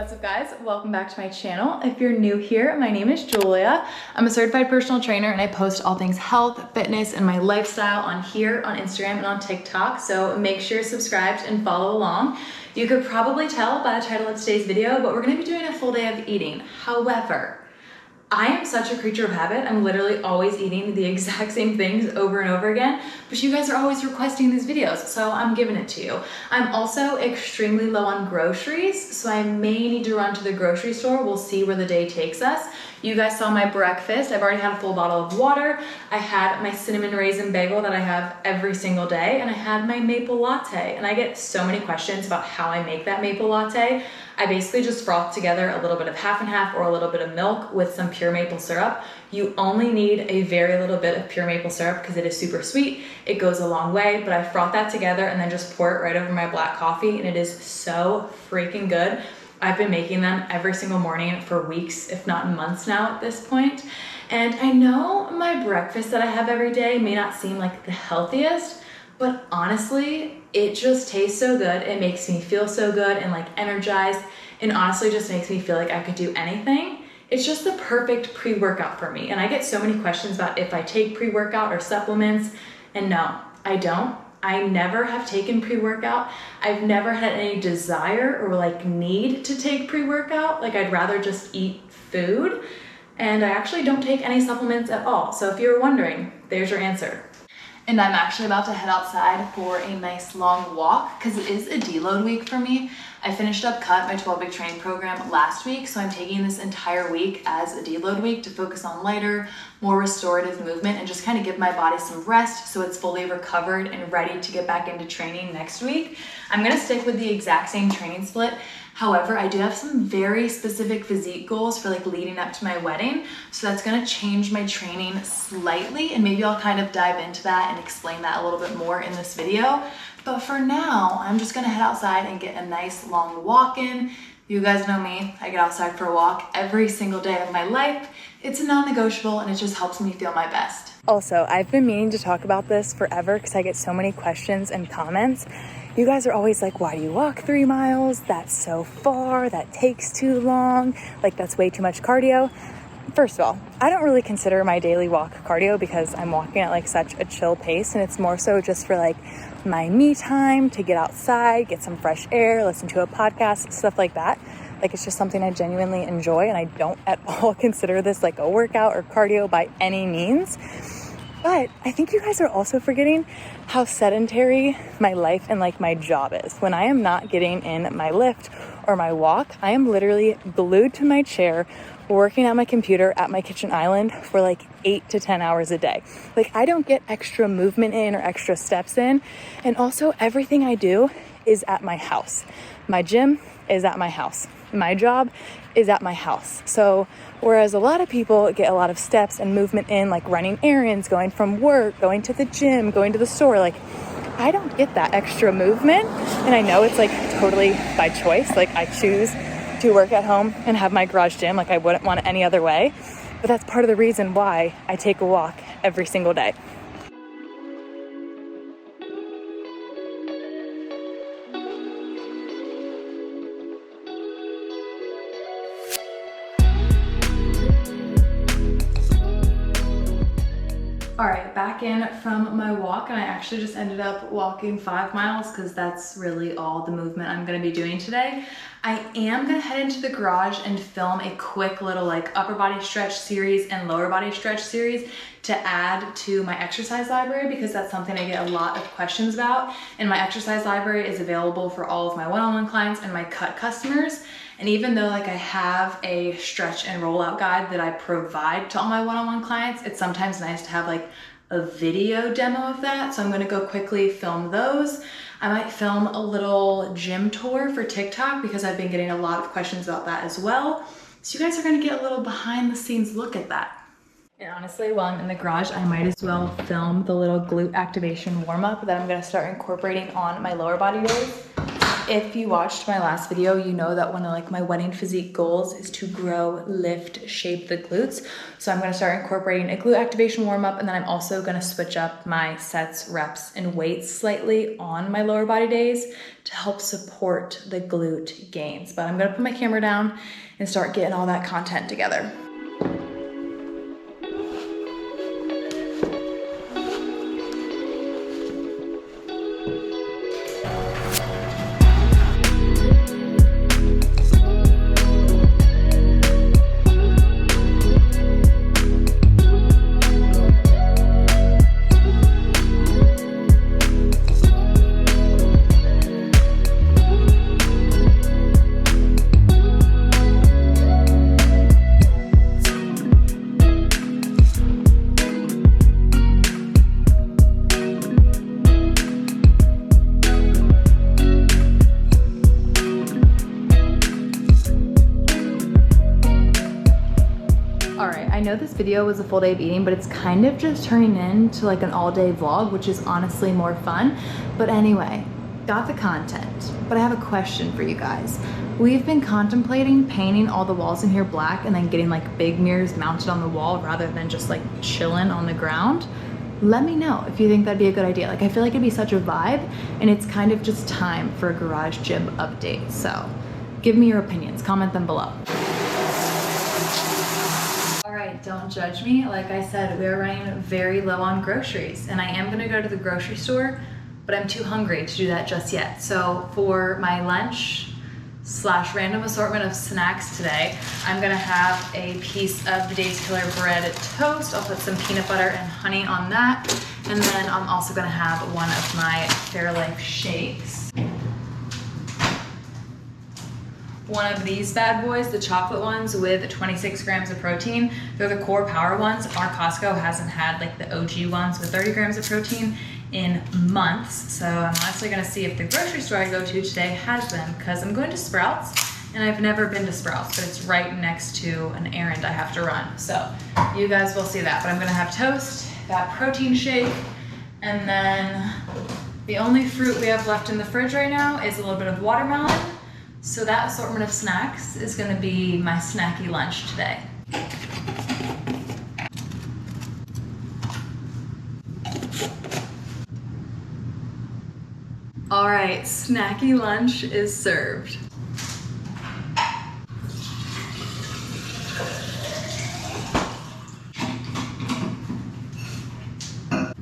What's up guys? Welcome back to my channel. If you're new here, my name is Julia. I'm a certified personal trainer and I post all things health, fitness, and my lifestyle on here, on Instagram, and on TikTok. So make sure you're subscribed and follow along. You could probably tell by the title of today's video, but we're gonna be doing a full day of eating. However, I am such a creature of habit. I'm literally always eating the exact same things over and over again, but you guys are always requesting these videos, so I'm giving it to you. I'm also extremely low on groceries, so I may need to run to the grocery store. We'll see where the day takes us. You guys saw my breakfast. I've already had a full bottle of water. I had my cinnamon raisin bagel that I have every single day, and I had my maple latte. And I get so many questions about how I make that maple latte. I basically just froth together a little bit of half and half or a little bit of milk with some pure maple syrup. You only need a very little bit of pure maple syrup because it is super sweet. It goes a long way, but I froth that together and then just pour it right over my black coffee, and it is so freaking good. I've been making them every single morning for weeks, if not months now at this point. And I know my breakfast that I have every day may not seem like the healthiest, but honestly, it just tastes so good. It makes me feel so good and like energized, and honestly just makes me feel like I could do anything. It's just the perfect pre-workout for me. And I get so many questions about if I take pre-workout or supplements, and no, I don't. I never have taken pre-workout. I've never had any desire or like need to take pre-workout. Like I'd rather just eat food, and I actually don't take any supplements at all. So if you were wondering, there's your answer. And I'm actually about to head outside for a nice long walk because it is a deload week for me. I finished up cut my 12-week training program last week, so I'm taking this entire week as a deload week to focus on lighter, more restorative movement and just kind of give my body some rest so it's fully recovered and ready to get back into training next week. I'm gonna stick with the exact same training split. However, I do have some very specific physique goals for like leading up to my wedding. So that's gonna change my training slightly, and maybe I'll kind of dive into that and explain that a little bit more in this video. But for now, I'm just gonna head outside and get a nice long walk in. You guys know me, I get outside for a walk every single day of my life. It's a non-negotiable and it just helps me feel my best. Also, I've been meaning to talk about this forever because I get so many questions and comments. You guys are always like, why do you walk 3 miles? That's so far, that takes too long. Like that's way too much cardio. First of all, I don't really consider my daily walk cardio because I'm walking at like such a chill pace, and it's more so just for like my me time to get outside, get some fresh air, listen to a podcast, stuff like that. Like it's just something I genuinely enjoy, and I don't at all consider this like a workout or cardio by any means. But I think you guys are also forgetting how sedentary my life and like my job is. When I am not getting in my lift or my walk, I am literally glued to my chair working at my computer at my kitchen island for like 8 to 10 hours a day. Like I don't get extra movement in or extra steps in. And also everything I do is at my house. My gym is at my house. My job is at my house. So whereas a lot of people get a lot of steps and movement in, like running errands, going from work, going to the gym, going to the store, like I don't get that extra movement. And I know it's like totally by choice. Like I choose to work at home and have my garage gym. Like I wouldn't want it any other way. But that's part of the reason why I take a walk every single day. All right, back in from my walk, and I actually just ended up walking 5 miles because that's really all the movement I'm gonna be doing today. I am gonna head into the garage and film a quick little like upper body stretch series and lower body stretch series to add to my exercise library because that's something I get a lot of questions about. And my exercise library is available for all of my one-on-one clients and my cut customers. And even though like I have a stretch and rollout guide that I provide to all my one-on-one clients, it's sometimes nice to have like a video demo of that. So I'm gonna go quickly film those. I might film a little gym tour for TikTok because I've been getting a lot of questions about that as well. So you guys are gonna get a little behind the scenes look at that. And honestly, while I'm in the garage, I might as well film the little glute activation warm up that I'm gonna start incorporating on my lower body days. If you watched my last video, you know that one of like my wedding physique goals is to grow, lift, shape the glutes. So I'm gonna start incorporating a glute activation warm up, and then I'm also gonna switch up my sets, reps, and weights slightly on my lower body days to help support the glute gains. But I'm gonna put my camera down and start getting all that content together. I know this video was a full day of eating, but it's kind of just turning into like an all-day vlog, which is honestly more fun. But anyway, got the content, but I have a question for you guys. We've been contemplating painting all the walls in here black and then getting like big mirrors mounted on the wall rather than just like chilling on the ground. Let me know if you think that'd be a good idea. Like, I feel like it'd be such a vibe, and it's kind of just time for a garage gym update. So give me your opinions, comment them below. All right, don't judge me. Like I said, we are running very low on groceries, and I am gonna go to the grocery store, but I'm too hungry to do that just yet. So for my lunch / random assortment of snacks today, I'm gonna have a piece of the Dave's Killer bread toast. I'll put some peanut butter and honey on that. And then I'm also gonna have one of my Fairlife shakes. One of these bad boys, the chocolate ones with 26 grams of protein. They're the core power ones. Our Costco hasn't had like the OG ones with 30 grams of protein in months. So I'm honestly gonna see if the grocery store I go to today has them, because I'm going to Sprouts and I've never been to Sprouts, but it's right next to an errand I have to run. So you guys will see that, but I'm gonna have toast, that protein shake, and then the only fruit we have left in the fridge right now is a little bit of watermelon. So that assortment of snacks is gonna be my snacky lunch today. All right, snacky lunch is served.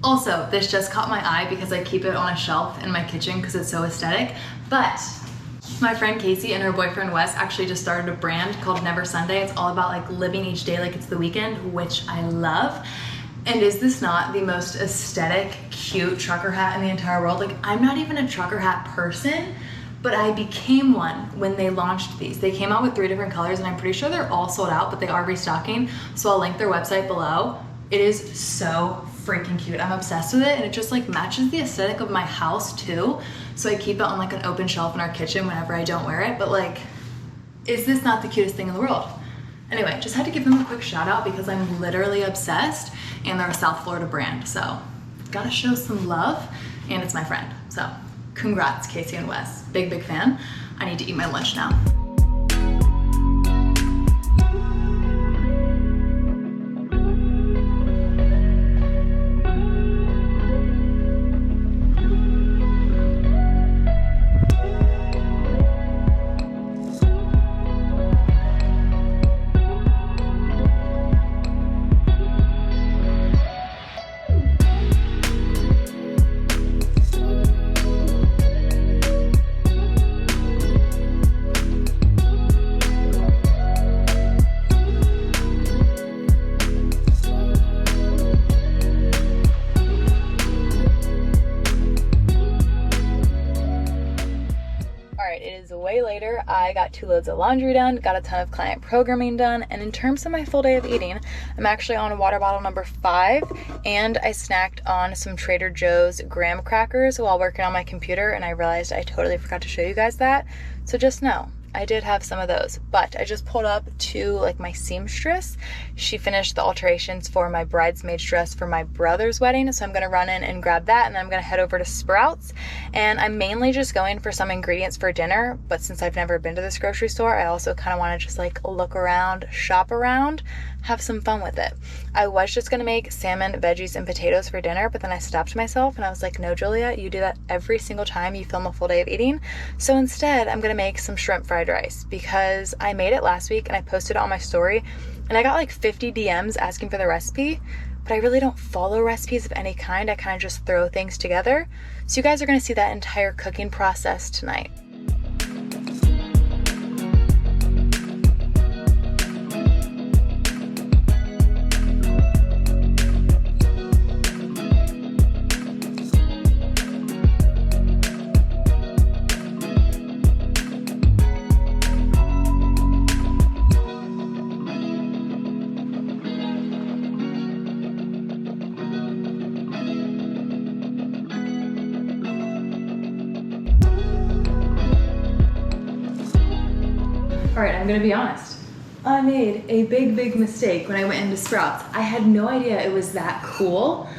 Also, this just caught my eye because I keep it on a shelf in my kitchen because it's so aesthetic, but my friend Casey and her boyfriend Wes actually just started a brand called Never Sunday. It's all about like living each day like it's the weekend, which I love. And is this not the most aesthetic, cute trucker hat in the entire world? Like, I'm not even a trucker hat person, but I became one when they launched these. They came out with 3 different colors, and I'm pretty sure they're all sold out, but they are restocking. So I'll link their website below. It is so freaking cute. I'm obsessed with it, and it just like matches the aesthetic of my house too. So I keep it on like an open shelf in our kitchen whenever I don't wear it. But like, is this not the cutest thing in the world? Anyway, just had to give them a quick shout out because I'm literally obsessed, and they're a South Florida brand. So gotta show some love, and it's my friend. So congrats, Casey and Wes. Big, big fan. I need to eat my lunch now. Way later, I got 2 loads of laundry done, got a ton of client programming done, and in terms of my full day of eating, I'm actually on water bottle number 5, and I snacked on some Trader Joe's graham crackers while working on my computer, and I realized I totally forgot to show you guys that. So just know, I did have some of those, but I just pulled up to like my seamstress. She finished the alterations for my bridesmaid dress for my brother's wedding, so I'm gonna run in and grab that, and then I'm gonna head over to Sprouts. And I'm mainly just going for some ingredients for dinner, but since I've never been to this grocery store, I also kind of want to just like look around, shop around, have some fun with it. I was just gonna make salmon, veggies, and potatoes for dinner, but then I stopped myself and I was like, no, Julia, you do that every single time you film a full day of eating. So instead, I'm gonna make some shrimp fried rice because I made it last week and I posted it on my story and I got like 50 DMs asking for the recipe, but I really don't follow recipes of any kind. I kind of just throw things together. So you guys are gonna see that entire cooking process tonight. All right, I'm gonna be honest. I made a big mistake when I went into Sprouts. I had no idea it was that cool,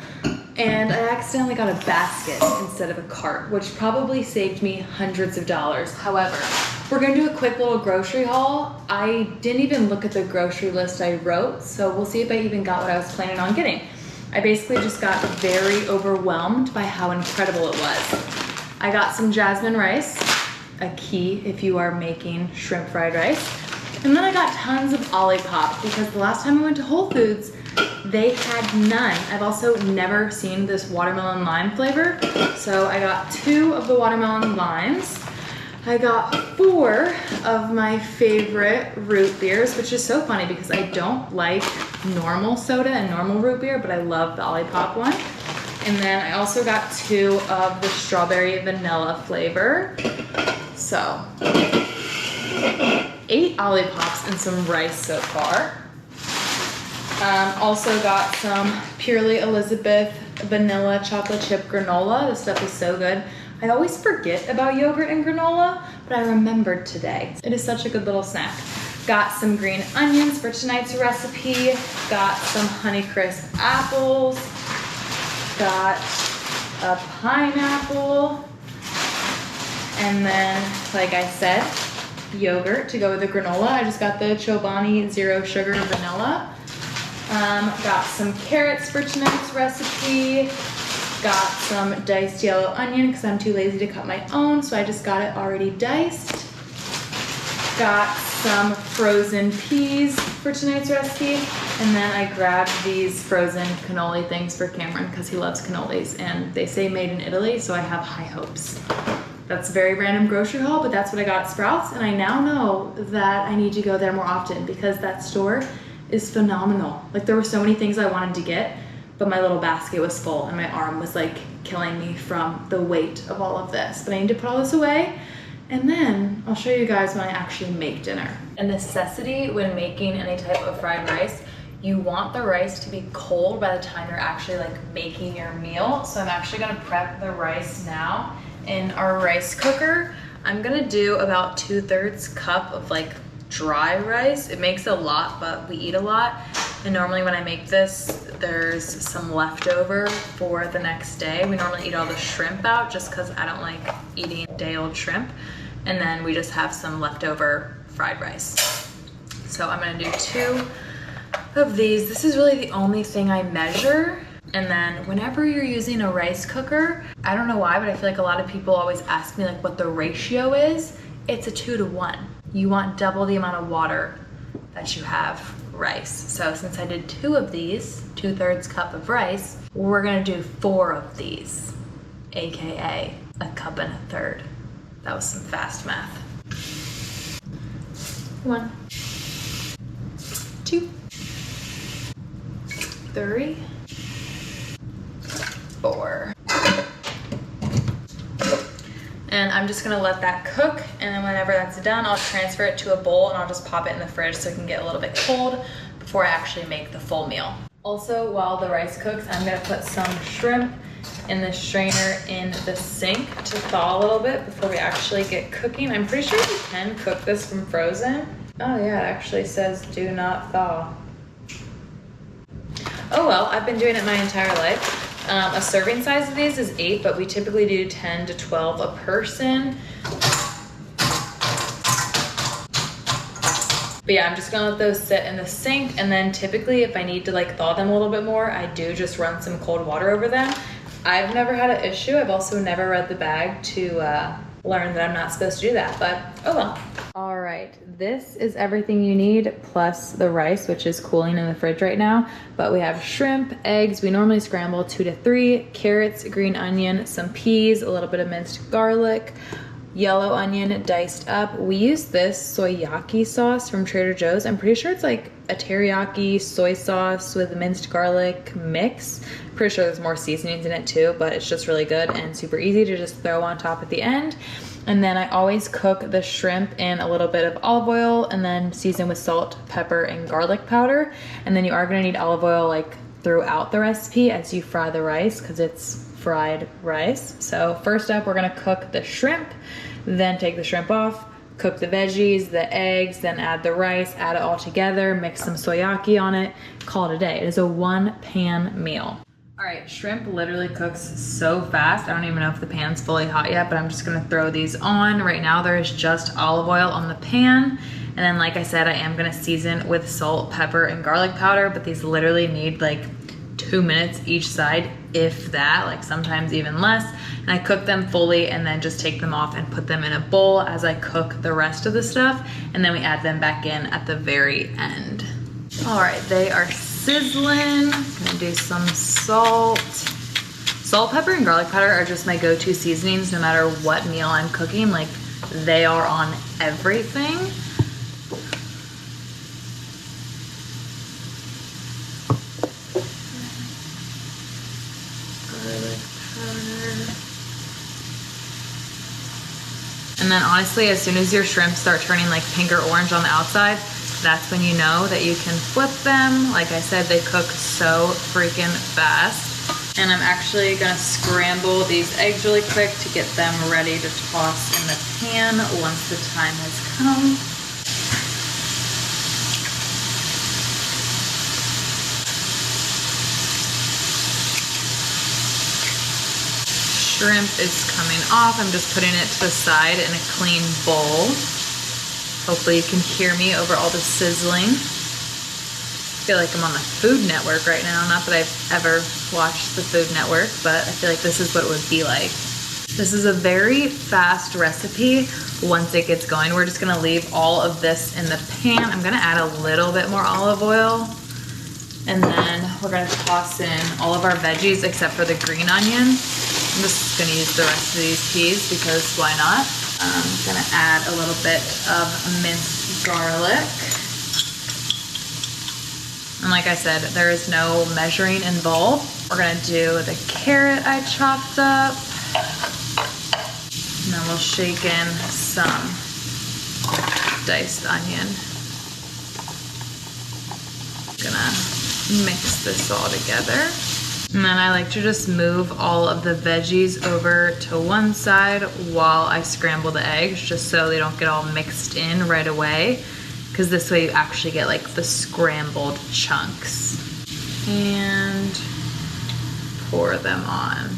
and I accidentally got a basket instead of a cart, which probably saved me hundreds of dollars. However, we're gonna do a quick little grocery haul. I didn't even look at the grocery list I wrote, so we'll see if I even got what I was planning on getting. I basically just got very overwhelmed by how incredible it was. I got some jasmine rice, a key if you are making shrimp fried rice. And then I got tons of Olipop because the last time I went to Whole Foods, they had none. I've also never seen this watermelon lime flavor. So I got 2 of the watermelon limes. I got 4 of my favorite root beers, which is so funny because I don't like normal soda and normal root beer, but I love the Olipop one. And then I also got 2 of the strawberry vanilla flavor. So, 8 Olipops and some rice so far. Also got some Purely Elizabeth vanilla chocolate chip granola. This stuff is so good. I always forget about yogurt and granola, but I remembered today. It is such a good little snack. Got some green onions for tonight's recipe. Got some Honeycrisp apples. Got a pineapple. And then, like I said, yogurt to go with the granola. I just got the Chobani Zero Sugar Vanilla. Got some carrots for tonight's recipe. Got some diced yellow onion because I'm too lazy to cut my own, so I just got it already diced. Got some frozen peas for tonight's recipe. And then I grabbed these frozen cannoli things for Cameron because he loves cannolis and they say made in Italy, so I have high hopes. That's a very random grocery haul, but that's what I got at Sprouts, and I now know that I need to go there more often because that store is phenomenal. Like, there were so many things I wanted to get, but my little basket was full and my arm was like killing me from the weight of all of this. But I need to put all this away, and then I'll show you guys when I actually make dinner. A necessity when making any type of fried rice, you want the rice to be cold by the time you're actually like making your meal. So I'm actually gonna prep the rice now in our rice cooker. I'm gonna do about 2/3 cup of like dry rice. It makes a lot, but we eat a lot. And normally when I make this, there's some leftover for the next day. We normally eat all the shrimp out just because I don't like eating day-old shrimp. And then we just have some leftover fried rice. So I'm gonna do 2 of these. This is really the only thing I measure. And then whenever you're using a rice cooker, I don't know why, but I feel like a lot of people always ask me like what the ratio is. It's a 2 to 1. You want double the amount of water that you have rice. So since I did 2 of these, 2/3 cup of rice, we're gonna do 4 of these, AKA a cup and a third. That was some fast math. 1, 2, 3, 4. And I'm just gonna let that cook, and then whenever that's done, I'll transfer it to a bowl and I'll just pop it in the fridge so it can get a little bit cold before I actually make the full meal. Also, while the rice cooks, I'm gonna put some shrimp in the strainer in the sink to thaw a little bit before we actually get cooking. I'm pretty sure you can cook this from frozen. Oh yeah, it actually says do not thaw. Oh well, I've been doing it my entire life. A serving size of these is 8, but we typically do 10 to 12 a person. But yeah, I'm just gonna let those sit in the sink, and then typically if I need to like thaw them a little bit more, I do just run some cold water over them. I've never had an issue. I've also never read the bag to learn that I'm not supposed to do that, but oh well. All right, this is everything you need plus the rice, which is cooling in the fridge right now. But we have shrimp, eggs, we normally scramble 2 to 3, carrots, green onion, some peas, a little bit of minced garlic, yellow onion diced up. We use this soyaki sauce from Trader Joe's. I'm pretty sure it's like a teriyaki soy sauce with minced garlic mix. Pretty sure there's more seasonings in it too, but it's just really good and super easy to just throw on top at the end. And then I always cook the shrimp in a little bit of olive oil and then season with salt, pepper, and garlic powder. And then you are gonna need olive oil like throughout the recipe as you fry the rice because it's fried rice. So first up, we're gonna cook the shrimp, then take the shrimp off, cook the veggies, the eggs, then add the rice, add it all together, mix some soyaki on it, call it a day. It is a 1-pan meal. All right, shrimp literally cooks so fast. I don't even know if the pan's fully hot yet, but I'm just gonna throw these on. Right now there is just olive oil on the pan. And then like I said, I am gonna season with salt, pepper, and garlic powder, but these literally need like 2 minutes each side, if that, like sometimes even less. And I cook them fully and then just take them off and put them in a bowl as I cook the rest of the stuff. And then we add them back in at the very end. All right, they are sizzling. I'm gonna do some salt. Salt, pepper, and garlic powder are just my go-to seasonings no matter what meal I'm cooking. Like they are on everything. Garlic powder. And then honestly, as soon as your shrimp start turning like pink or orange on the outside, that's when you know that you can flip them. Like I said, they cook so freaking fast. And I'm actually gonna scramble these eggs really quick to get them ready to toss in the pan once the time has come. Shrimp is coming off. I'm just putting it to the side in a clean bowl. Hopefully you can hear me over all the sizzling. I feel like I'm on the Food Network right now. Not that I've ever watched the Food Network, but I feel like this is what it would be like. This is a very fast recipe once it gets going. We're just gonna leave all of this in the pan. I'm gonna add a little bit more olive oil. And then we're gonna toss in all of our veggies except for the green onion. I'm just gonna use the rest of these peas because why not? I'm gonna add a little bit of minced garlic. And like I said, there is no measuring involved. We're gonna do the carrot I chopped up. And then we'll shake in some diced onion. Gonna mix this all together. And then I like to just move all of the veggies over to one side while I scramble the eggs, just so they don't get all mixed in right away. Because this way you actually get like the scrambled chunks. And pour them on.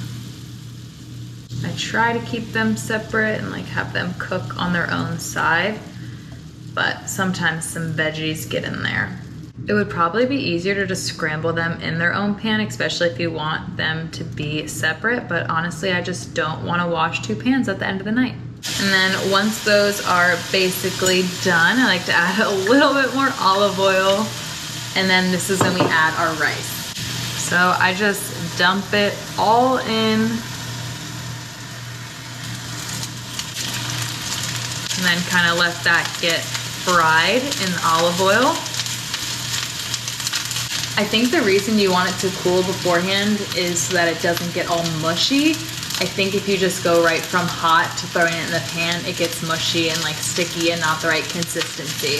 I try to keep them separate and like have them cook on their own side, but sometimes some veggies get in there. It would probably be easier to just scramble them in their own pan, especially if you want them to be separate, but honestly, I just don't want to wash 2 pans at the end of the night. And then once those are basically done, I like to add a little bit more olive oil, and then this is when we add our rice. So I just dump it all in, and then kind of let that get fried in olive oil. I think the reason you want it to cool beforehand is so that it doesn't get all mushy. I think if you just go right from hot to throwing it in the pan, it gets mushy and like sticky and not the right consistency.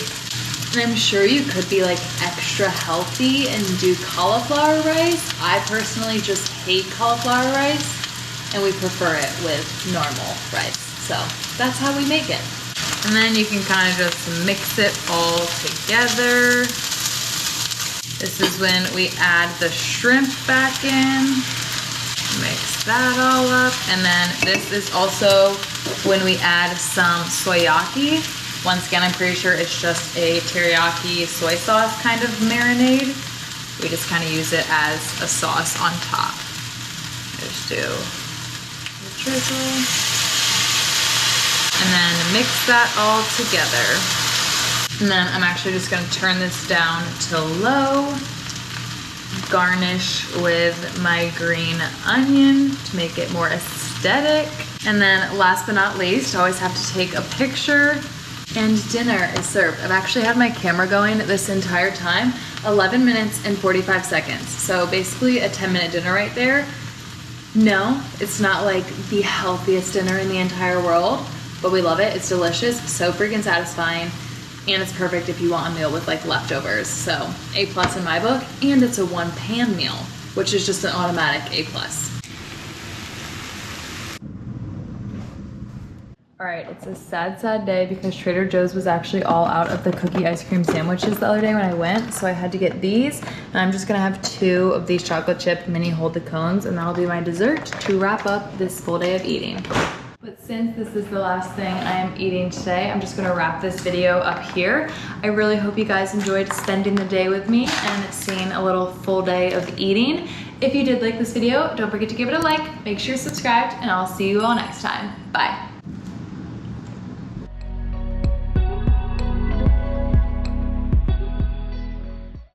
And I'm sure you could be like extra healthy and do cauliflower rice. I personally just hate cauliflower rice. and we prefer it with normal rice. So that's how we make it. And then you can kind of just mix it all together. This is when we add the shrimp back in. Mix that all up. And then this is also when we add some soyaki. Once again, I'm pretty sure it's just a teriyaki soy sauce kind of marinade. We just kind of use it as a sauce on top. Just do the drizzle. And then mix that all together. And then I'm actually just gonna turn this down to low. Garnish with my green onion to make it more aesthetic. And then last but not least, I always have to take a picture, and dinner is served. I've actually had my camera going this entire time, 11 minutes and 45 seconds. So basically a 10-minute dinner right there. No, it's not like the healthiest dinner in the entire world, but we love it. It's delicious, so freaking satisfying, and it's perfect if you want a meal with like leftovers. So A+ in my book, and it's a 1-pan meal, which is just an automatic A+. All right, it's a sad, sad day because Trader Joe's was actually all out of the cookie ice cream sandwiches the other day when I went, so I had to get these, and I'm just gonna have 2 of these chocolate chip mini hold the cones, and that'll be my dessert to wrap up this full day of eating. But since this is the last thing I am eating today, I'm just gonna wrap this video up here. I really hope you guys enjoyed spending the day with me and seeing a little full day of eating. If you did like this video, don't forget to give it a like, make sure you're subscribed, and I'll see you all next time. Bye.